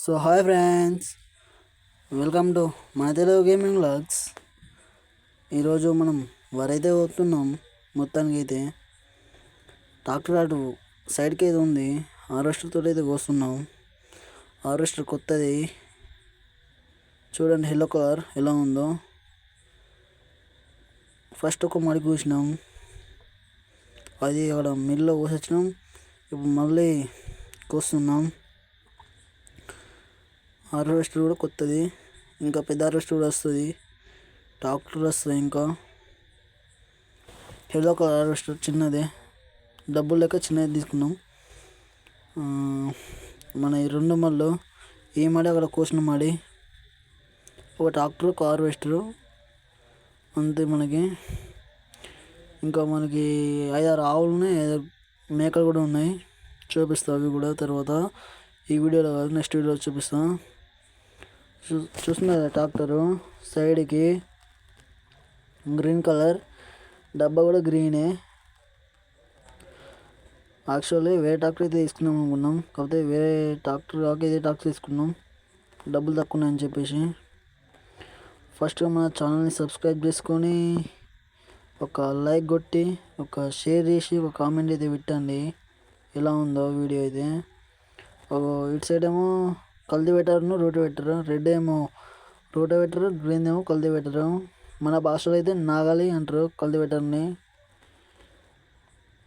So hi friends, welcome to మన Telugu gaming vlogs. ఈరోజు మనం వరైతే పోతున్నాం. మొత్తానికి అయితే ట్రాక్టర్ అటు సైడ్కి అయితే ఉంది. హార్వెస్టర్తో అయితే కోస్తున్నాం. హార్వెస్టర్ కొత్తది చూడండి, ఎల్లో కలర్ ఎలా ఉందో. ఫస్ట్ ఒక మడి కూసినాం, అది అక్కడ మిల్లో కోసొచ్చినాం. ఇప్పుడు మళ్ళీ కోస్తున్నాం. హార్వెస్టర్ కూడా కొత్తది, ఇంకా పెద్ద హార్వెస్టర్ కూడా వస్తుంది, ట్రాక్టర్ వస్తుంది. ఇంకా ఎల్లో కలర్ హార్వెస్టర్ చిన్నదే, డబ్బులు లెక్క చిన్నది తీసుకున్నాం. మన ఈ రెండు మళ్ళు ఈ మడి అక్కడ కోసిన మడి, ఒక ట్రాక్టర్, ఒక హార్వెస్టరు అంతే. మనకి ఇంకా మనకి 5-6 ఆవులు ఉన్నాయి, 5 మేకలు కూడా ఉన్నాయి. చూపిస్తా అవి కూడా తర్వాత, ఈ వీడియోలో కాదు నెక్స్ట్ వీడియోలో చూపిస్తా. చూస్తున్నారు ట్రాక్టరు సైడ్కి గ్రీన్ కలర్ డబ్బా కూడా గ్రీనే. యాక్చువల్లీ వేరే ట్రాక్టర్ అయితే తీసుకున్నాం అనుకున్నాం, కాకపోతే వేరే ట్రాక్టర్ కాక ఇదే ట్రాక్టర్ తీసుకున్నాం, డబ్బులు తక్కువ ఉన్నాయని చెప్పేసి. ఫస్ట్గా మన ఛానల్ని సబ్స్క్రైబ్ చేసుకొని ఒక లైక్ కొట్టి, ఒక షేర్ చేసి, ఒక కామెంట్ అయితే పెట్టండి ఎలా ఉందో వీడియో అయితే. ఇటు సైడ్ ఏమో కల్టివేటర్ను రోటివేటర్, రెడ్ ఏమో రోటివేటర్, గ్రీన్ ఏమో కల్టివేటర్. మన భాషలో అయితే నాగాలి అంటారు కల్టివేటర్ని.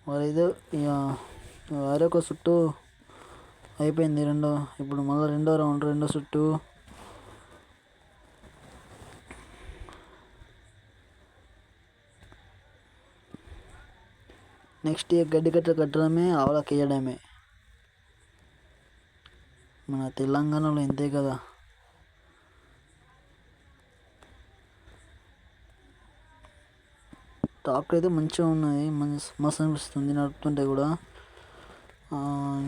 వారైతే ఇక వేరొక చుట్టూ అయిపోయింది ఇప్పుడు మళ్ళీ రెండో రౌండ్, రెండో చుట్టూ. నెక్స్ట్ గడ్డి కట్టడమే, ఆవులకి వేయడమే. మన తెలంగాణలో ఇంతే కదా. ట్రాక్టర్ అయితే మంచిగా ఉన్నది, మస్తు అనిపిస్తుంది నడుపుతుంటే కూడా.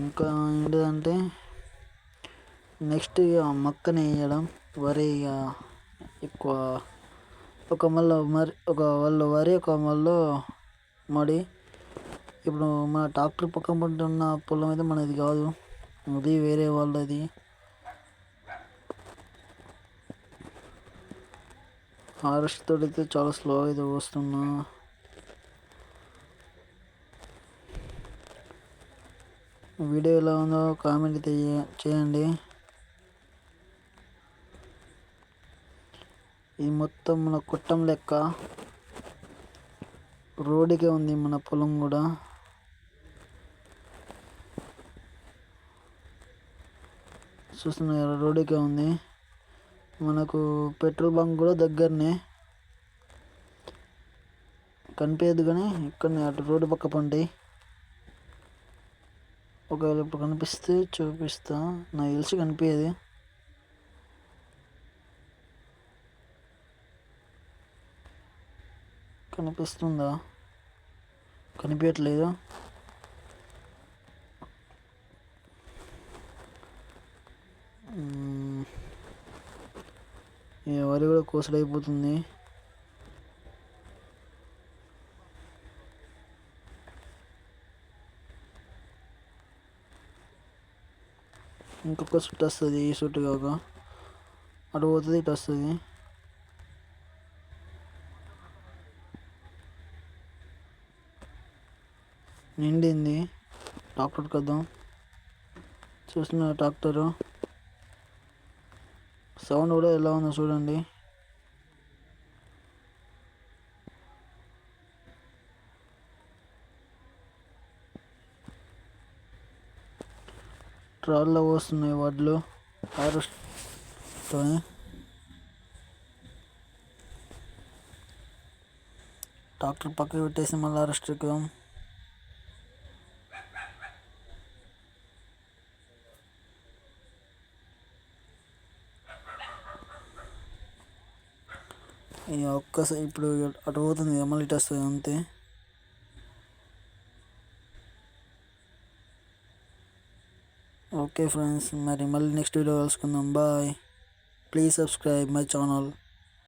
ఇంకా ఏంటిదంటే నెక్స్ట్ ఇక మక్కని వేయడం, వరి. ఇక ఎక్కువ ఒక మళ్ళీ ఒక వాళ్ళు వరి, ఒక మళ్ళీ మడి. ఇప్పుడు మన ట్రాక్టర్ పక్కన పంట ఉన్న పొలం అయితే మనది కాదు, అది వేరే వాళ్ళది. హార్వెస్టర్ అయితే చాలా స్లో అయితే వస్తున్నా. వీడియో ఎలా ఉందో కామెంట్ అయితే చేయండి. ఇది మొత్తం మన కుట్టం లెక్క రోడ్డుకే ఉంది మన పొలం కూడా. చూస్తున్నారు రోడ్డుకే ఉంది. మనకు పెట్రోల్ బంక్ కూడా దగ్గరనే కనిపించదు, కానీ ఇక్కడనే అటు రోడ్డు పక్క పండి. ఒకవేళ ఇప్పుడు కనిపిస్తే చూపిస్తా, నాకు తెలిసి కనిపించేది. కనిపిస్తుందా? కనిపించట్లేదు. వరి కూడా కోసడైపోతుంది. ఇంకొక సుట్టు వస్తుంది, ఈ సుట్టు కాక అటు పోతుంది, ఇటు వస్తుంది. నిండింది. ట్రాక్టర్ కద్దాం. చూస్తున్న ట్రాక్టరు సౌండ్ కూడా ఎలా ఉందో చూడండి. ట్రాల్లో వస్తున్నాయి వడ్లు హార్వెస్ట్తో. ట్రాక్టర్ పక్కకి పెట్టేసి మళ్ళీ హార్వెస్ట్ ఎక్కుదాం. ఇక ఒక్కసారి ఇప్పుడు అటు పోతుంది, మళ్ళీ ఇటు వస్తుంది అంతే. ఓకే ఫ్రెండ్స్, మరి మళ్ళీ నెక్స్ట్ వీడియో కలుసుకుందాం. Bye. Please subscribe my channel.